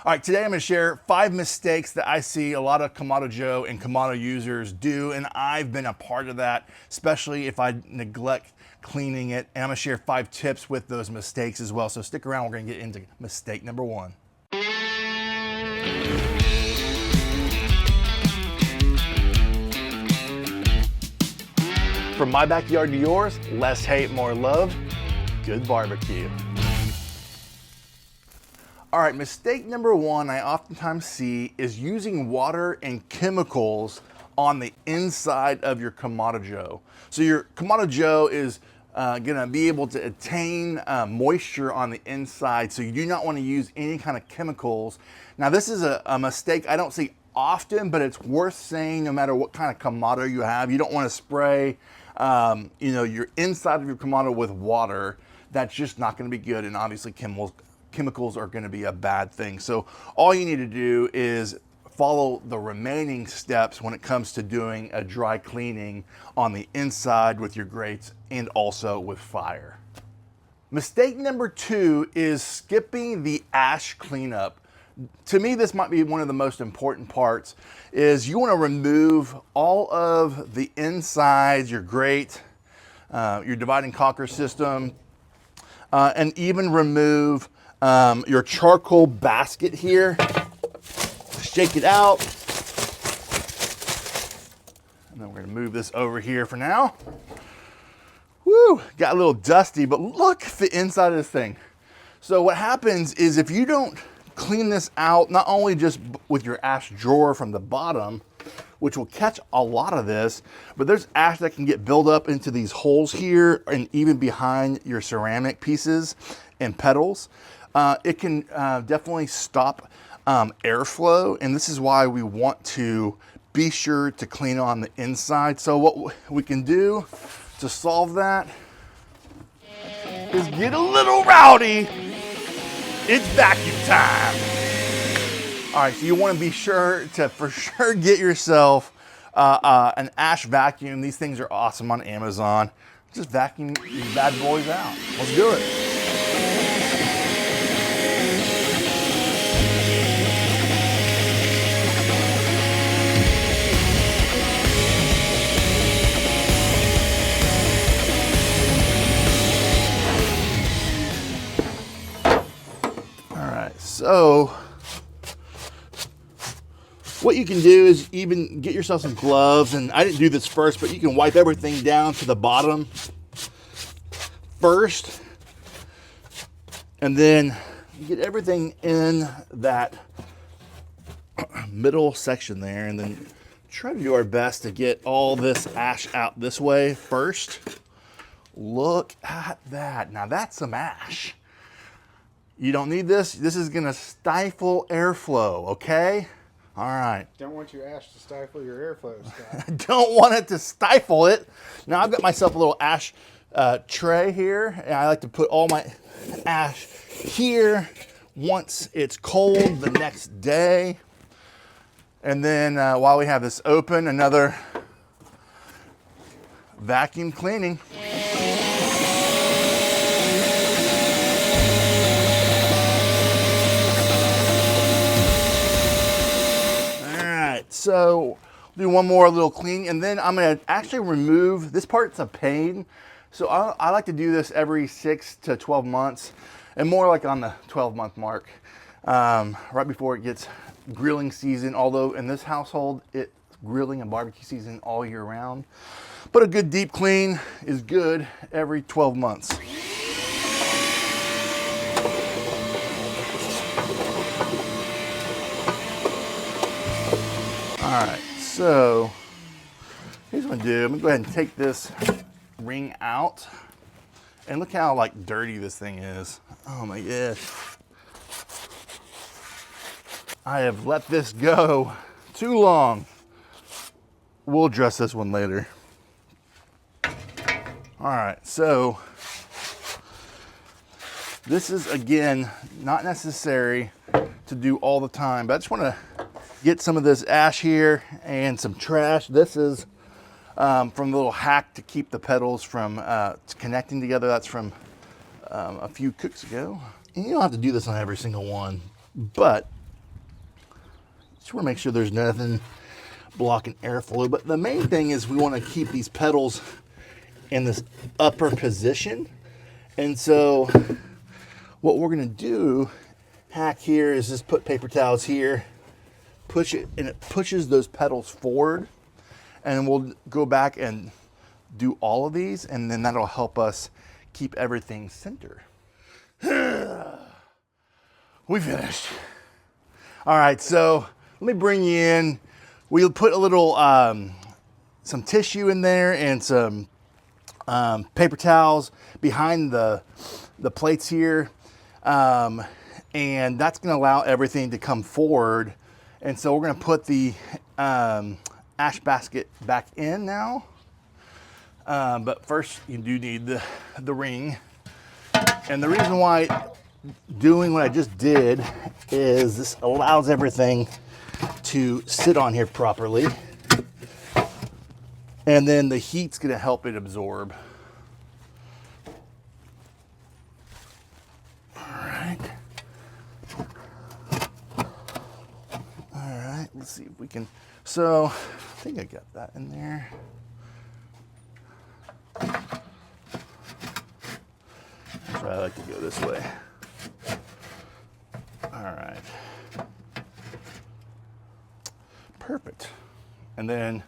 All right, today I'm gonna share 5 mistakes that I see a lot of Kamado Joe and Kamado users do, and I've been a part of that, especially if I neglect cleaning it. And I'm gonna share 5 tips with those mistakes as well. So stick around, we're gonna get into mistake number 1. From my backyard to yours, less hate, more love. Good barbecue. All right, mistake number 1 I oftentimes see is using water and chemicals on the inside of your Kamado Joe. So your Kamado Joe is gonna be able to attain moisture on the inside, so you do not wanna use any kind of chemicals. Now this is a mistake I don't see often, but it's worth saying no matter what kind of Kamado you have. You don't wanna spray your inside of your Kamado with water. That's just not gonna be good, and obviously chemicals are going to be a bad thing. So all you need to do is follow the remaining steps when it comes to doing a dry cleaning on the inside with your grates and also with fire. Mistake number 2 is skipping the ash cleanup. To me, this might be one of the most important parts. Is you want to remove all of the insides, your grate, your divide and conquer system, and even remove your charcoal basket here. Shake it out. And then we're gonna move this over here for now. Woo, got a little dusty, but look at the inside of this thing. So what happens is if you don't clean this out, not only just with your ash drawer from the bottom, which will catch a lot of this, but there's ash that can get built up into these holes here and even behind your ceramic pieces and petals. It can definitely stop airflow, and this is why we want to be sure to clean on the inside. So what we can do to solve that is get a little rowdy. It's vacuum time. All right, so you want to be sure to for sure get yourself an ash vacuum. These things are awesome on Amazon. Just vacuum these bad boys out. Let's do it. So what you can do is even get yourself some gloves, and I didn't do this first, but you can wipe everything down to the bottom first, and then get everything in that middle section there, and then try to do our best to get all this ash out this way first. Look at that. Now that's some ash. You don't need this. This is gonna stifle airflow, okay? All right. Don't want your ash to stifle your airflow, Scott. Don't want it to stifle it. Now I've got myself a little ash tray here, and I like to put all my ash here once it's cold the next day. And then while we have this open, another vacuum cleaning. So do one more little clean, and then I'm gonna actually remove, this part's a pain. So I like to do this every 6 to 12 months, and more like on the 12-month mark, right before it gets grilling season. Although in this household, it's grilling and barbecue season all year round. But a good deep clean is good every 12 months. All right, so here's what I'm gonna do. I'm gonna go ahead and take this ring out, and look how like dirty this thing is. Oh my gosh. I have let this go too long. We'll address this one later. All right, so this is again not necessary to do all the time, but I just want to get some of this ash here and some trash. This is from the little hack to keep the petals from connecting together. That's from a few cooks ago. And you don't have to do this on every single one, but Just want to make sure there's nothing blocking airflow. But the main thing is we want to keep these pedals in this upper position. And so what we're going to do, hack here, is just put paper towels here, push it, and it pushes those pedals forward. And we'll go back and do all of these, and then that'll help us keep everything center. We finished. All right, so let me bring you in. We'll put a little, some tissue in there and some paper towels behind the plates here. And that's gonna allow everything to come forward. And so we're gonna put the ash basket back in now. But first you do need the ring. And the reason why doing what I just did is this allows everything to sit on here properly. And then the heat's gonna help it absorb. All right. All right, let's see if we can, so I think I got that in there. So I like to go this way. All right. Perfect. And then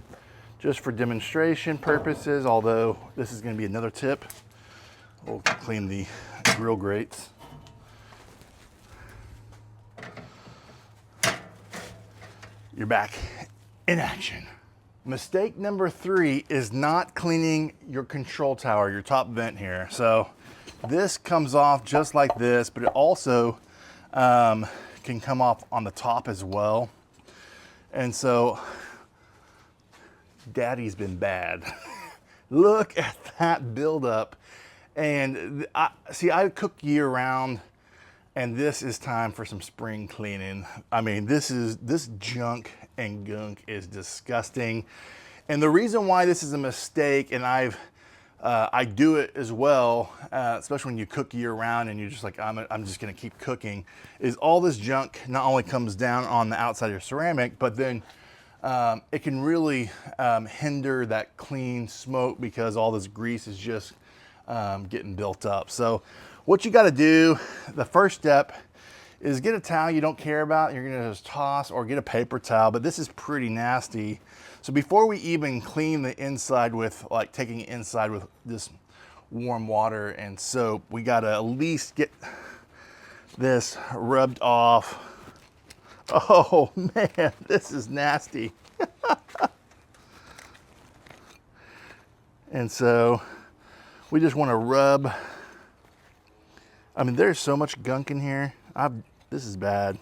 just for demonstration purposes, although this is going to be another tip, we'll clean the grill grates. You're back in action. Mistake number 3 is not cleaning your control tower, your top vent here. So this comes off just like this, but it also can come off on the top as well. And so daddy's been bad. Look at that buildup. And I cook year round, and this is time for some spring cleaning. I mean, this junk and gunk is disgusting. And the reason why this is a mistake, and I do it as well, especially when you cook year round and you're just like, I'm just gonna keep cooking, is all this junk not only comes down on the outside of your ceramic, but then it can really hinder that clean smoke because all this grease is just getting built up. So what you gotta do, the first step is get a towel you don't care about, you're gonna just toss, or get a paper towel, but this is pretty nasty. So before we even clean the inside with, like taking it inside with this warm water and soap, we gotta at least get this rubbed off. Oh man, this is nasty. And so we just wanna rub. I mean, there's so much gunk in here. This is bad.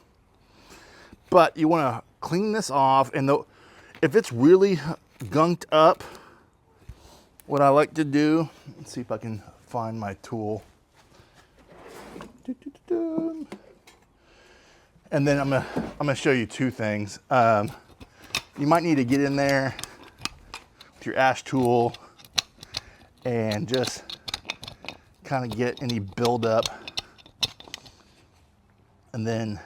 But you wanna clean this off, and if it's really gunked up, what I like to do, let's see if I can find my tool. And then I'm gonna show you 2 things. You might need to get in there with your ash tool and just kind of get any buildup. And then,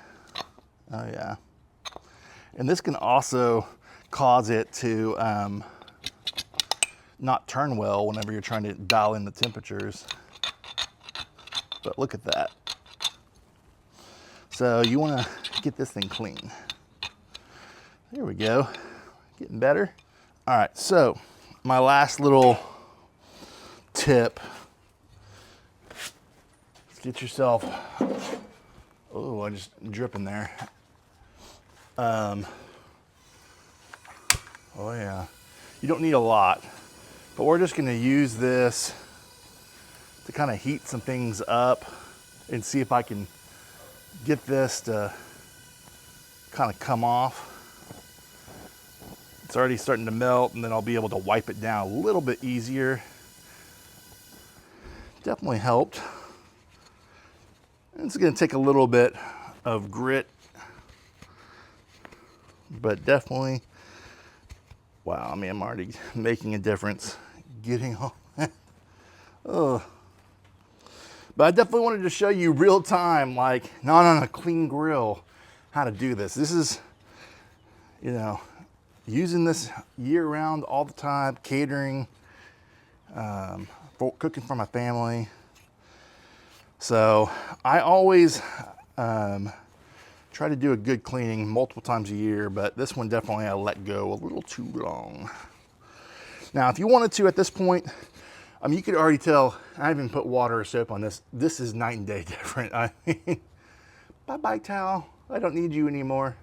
oh yeah. And this can also cause it to not turn well whenever you're trying to dial in the temperatures. But look at that. So you want to get this thing clean. There we go. Getting better. All right, so my last little tip. Get yourself, oh, I just dripping there. Oh yeah, you don't need a lot, but we're just gonna use this to kind of heat some things up and see if I can get this to kind of come off. It's already starting to melt, and then I'll be able to wipe it down a little bit easier. Definitely helped. It's gonna take a little bit of grit, but definitely, wow, I mean, I'm already making a difference getting on. Oh. But I definitely wanted to show you real time, like not on a clean grill, how to do this. This is you know, using this year round all the time, catering, cooking for my family. So I always try to do a good cleaning multiple times a year, but this one definitely I let go a little too long. Now, if you wanted to at this point, you could already tell, I haven't even put water or soap on this. This is night and day different. I mean, bye-bye towel. I don't need you anymore.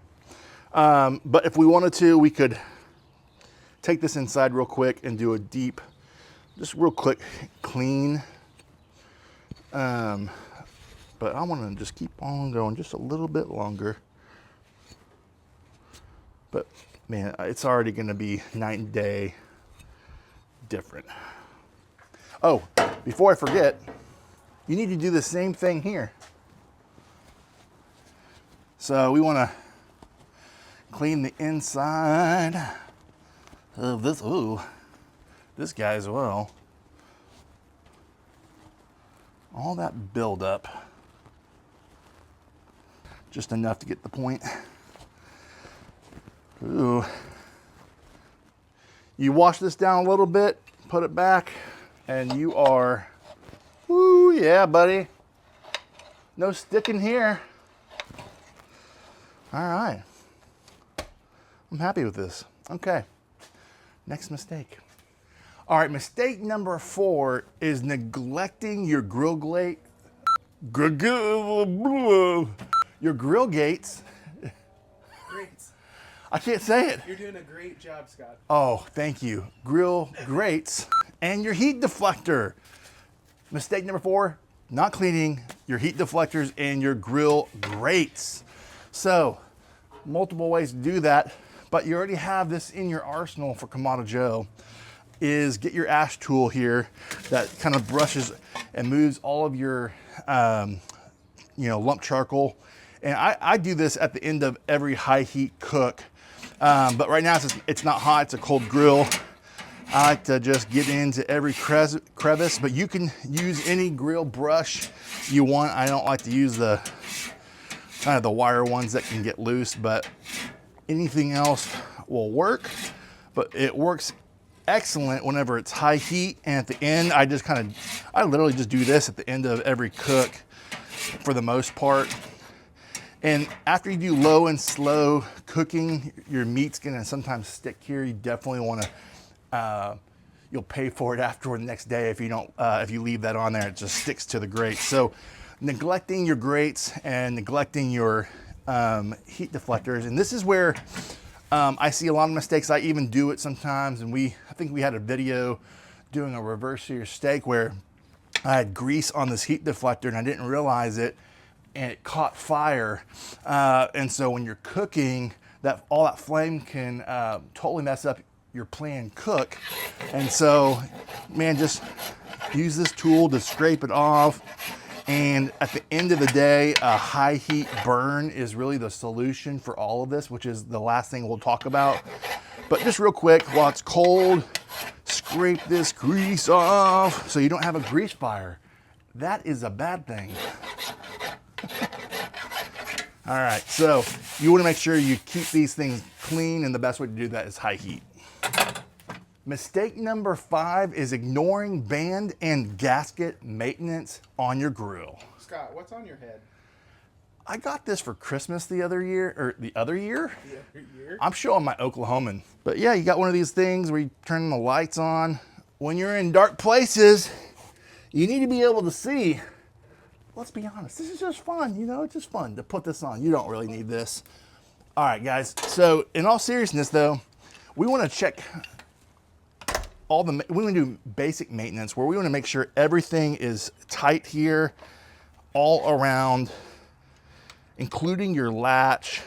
But if we wanted to, we could take this inside real quick and do a deep, just real quick clean. But I want to just keep on going just a little bit longer. But man, it's already going to be night and day different. Oh, before I forget, you need to do the same thing here. So we want to clean the inside of this, this guy as well. All that buildup. Just enough to get the point. Ooh. You wash this down a little bit, put it back, and you are, ooh, yeah, buddy. No sticking here. All right. I'm happy with this. Okay. Next mistake. All right, mistake number 4 is neglecting your grill gates. Your grill gates. Grates. I can't say it. You're doing a great job, Scott. Oh, thank you. Grill grates and your heat deflector. Mistake number 4, not cleaning your heat deflectors and your grill grates. So, multiple ways to do that, but you already have this in your arsenal for Kamado Joe. Is get your ash tool here that kind of brushes and moves all of your lump charcoal. And I do this at the end of every high heat cook. But right now it's not hot, it's a cold grill. I like to just get into every crevice, but you can use any grill brush you want. I don't like to use the kind of the wire ones that can get loose, but anything else will work. But it works excellent whenever it's high heat, and at the end I literally just do this at the end of every cook for the most part. And after you do low and slow cooking, your meat's gonna sometimes stick here. You definitely want to you'll pay for it afterward the next day if you don't if you leave that on there. It just sticks to the grate. So neglecting your grates and neglecting your heat deflectors, and this is where I see a lot of mistakes. I even do it sometimes, and I think we had a video doing a reverse sear steak where I had grease on this heat deflector and I didn't realize it, and it caught fire. And so when you're cooking, all that flame can totally mess up your planned cook. And so, man, just use this tool to scrape it off. And at the end of the day, a high heat burn is really the solution for all of this, which is the last thing we'll talk about. But just real quick, while it's cold, scrape this grease off so you don't have a grease fire. That is a bad thing. All right, so you want to make sure you keep these things clean, and the best way to do that is high heat. Mistake number 5 is ignoring band and gasket maintenance on your grill. Scott, what's on your head? I got this for Christmas the other year. The other year? I'm showing my Oklahoman. But yeah, you got one of these things where you turn the lights on. When you're in dark places, you need to be able to see. Let's be honest, this is just fun, it's just fun to put this on. You don't really need this. All right, guys, so in all seriousness though, we wanna check we wanna do basic maintenance where we wanna make sure everything is tight here, all around, including your latch.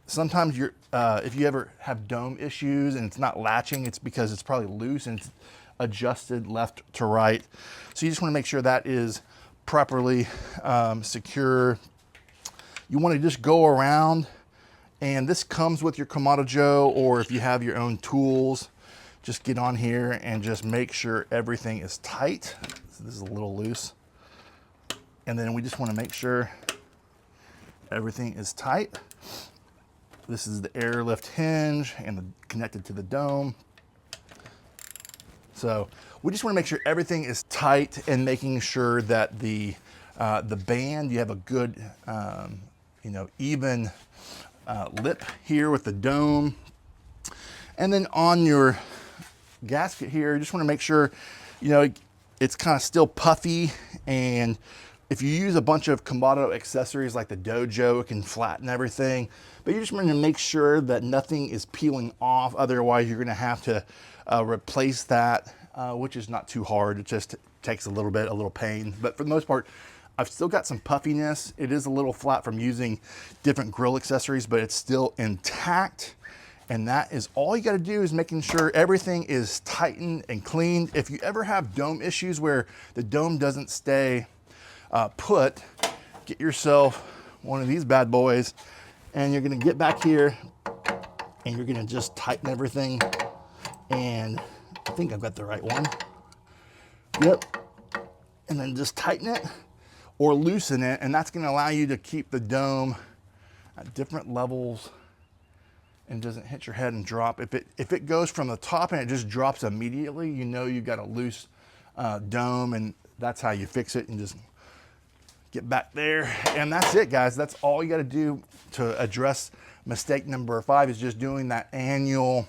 Sometimes if you ever have dome issues and it's not latching, it's because it's probably loose and it's adjusted left to right. So you just wanna make sure that is properly secure. You want to just go around, and this comes with your Kamado Joe, or if you have your own tools, just get on here and just make sure everything is tight. So this is a little loose, and then we just want to make sure everything is tight. This is the airlift hinge and connected to the dome. So we just want to make sure everything is tight and making sure that the band, you have a good, even lip here with the dome. And then on your gasket here, you just want to make sure, it's kind of still puffy. And if you use a bunch of Kamado accessories like the Dojo, it can flatten everything. But you just want to make sure that nothing is peeling off. Otherwise, you're going to have to replace that, which is not too hard. It just takes a little pain. But for the most part, I've still got some puffiness. It is a little flat from using different grill accessories, but it's still intact. And that is all you got to do, is making sure everything is tightened and cleaned. If you ever have dome issues where the dome doesn't stay put, get yourself one of these bad boys, and you're going to get back here and you're going to just tighten everything. And I think I've got the right one. Yep. And then just tighten it or loosen it, and that's going to allow you to keep the dome at different levels and doesn't hit your head and drop. If it goes from the top and it just drops immediately, you know you've got a loose dome, and that's how you fix it. And just get back there, and that's it, guys. That's all you got to do to address mistake number 5, is just doing that annual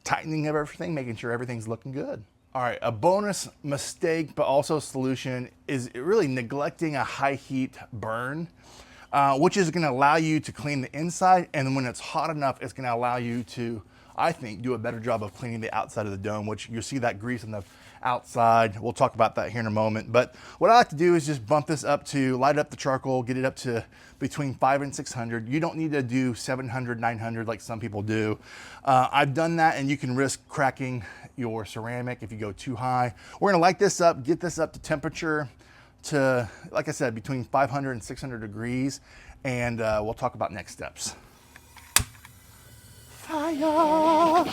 tightening of everything, making sure everything's looking good. All right, a bonus mistake, but also solution, is really neglecting a high heat burn, which is gonna allow you to clean the inside, and when it's hot enough, it's gonna allow you to, I think, do a better job of cleaning the outside of the dome, which you'll see that grease on the outside. We'll talk about that here in a moment. But what I like to do is just bump this up to, light up the charcoal, get it up to between 500 and 600. You don't need to do 700, 900 like some people do. I've done that, and you can risk cracking your ceramic if you go too high. We're gonna light this up, get this up to temperature to, like I said, between 500 and 600 degrees, and we'll talk about next steps. Fire!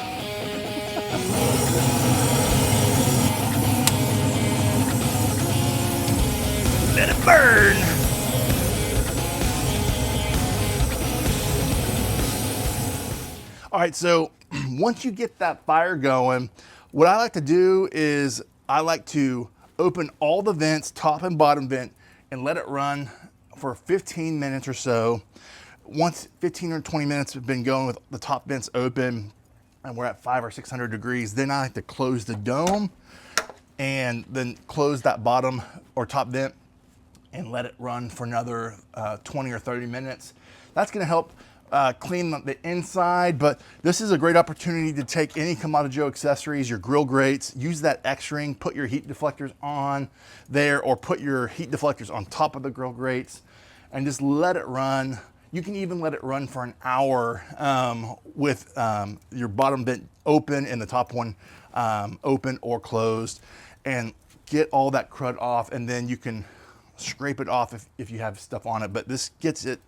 Let it burn! All right, so once you get that fire going, what I like to do is I like to open all the vents, top and bottom vent, and let it run for 15 minutes or so. Once 15 or 20 minutes have been going with the top vents open and we're at 500 or 600 degrees, then I like to close the dome and then close that bottom or top vent and let it run for another 20 or 30 minutes. That's gonna help clean the inside, but this is a great opportunity to take any Kamado Joe accessories, your grill grates, use that X-ring, put your heat deflectors on there, or put your heat deflectors on top of the grill grates and just let it run. You can even let it run for an hour with your bottom vent open and the top one open or closed, and get all that crud off, and then you can scrape it off if you have stuff on it. But this gets it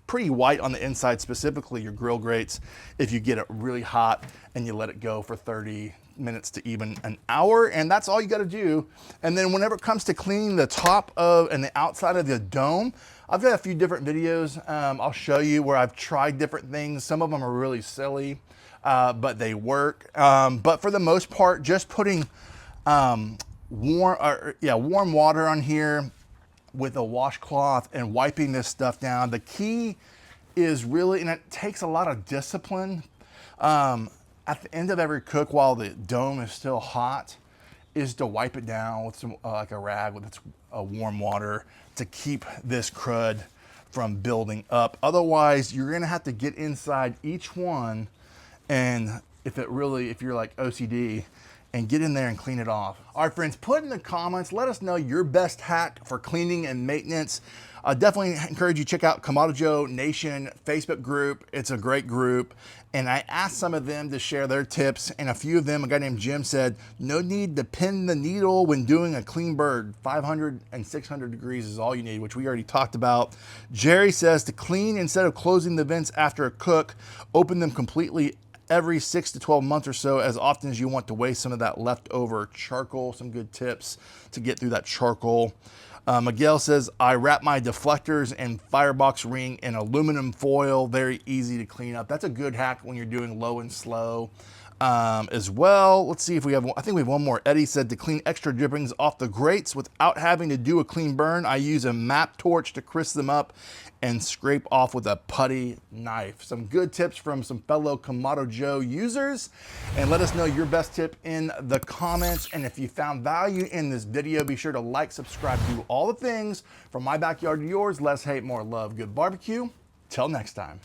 pretty white on the inside, specifically your grill grates, if you get it really hot and you let it go for 30 minutes to even an hour, and that's all you got to do. And then whenever it comes to cleaning the top of and the outside of the dome, I've got a few different videos I'll show you where I've tried different things. Some of them are really silly, but they work. But for the most part, just putting warm water on here with a washcloth and wiping this stuff down. The key is really, and it takes a lot of discipline, at the end of every cook while the dome is still hot, is to wipe it down with some like a rag with warm water to keep this crud from building up. Otherwise, you're gonna have to get inside each one, and if you're like OCD, and get in there and clean it off. All right, friends, put in the comments, let us know your best hack for cleaning and maintenance. I definitely encourage you to check out Kamado Joe Nation Facebook group. It's a great group. And I asked some of them to share their tips, and a few of them, a guy named Jim said, no need to pin the needle when doing a clean bird. 500 and 600 degrees is all you need, which we already talked about. Jerry says to clean, instead of closing the vents after a cook, open them completely every 6 to 12 months or so, as often as you want to waste some of that leftover charcoal. Some good tips to get through that charcoal. Miguel says, I wrap my deflectors and firebox ring in aluminum foil. Very easy to clean up. That's a good hack when you're doing low and slow. As well, let's see if we have, I think we have one more. Eddie said to clean extra drippings off the grates without having to do a clean burn, I use a map torch to crisp them up and scrape off with a putty knife. Some good tips from some fellow Kamado Joe users, and let us know your best tip in the comments. And if you found value in this video, be sure to like, subscribe, do all the things from my backyard to yours. Less hate, more love. Good barbecue. Till next time.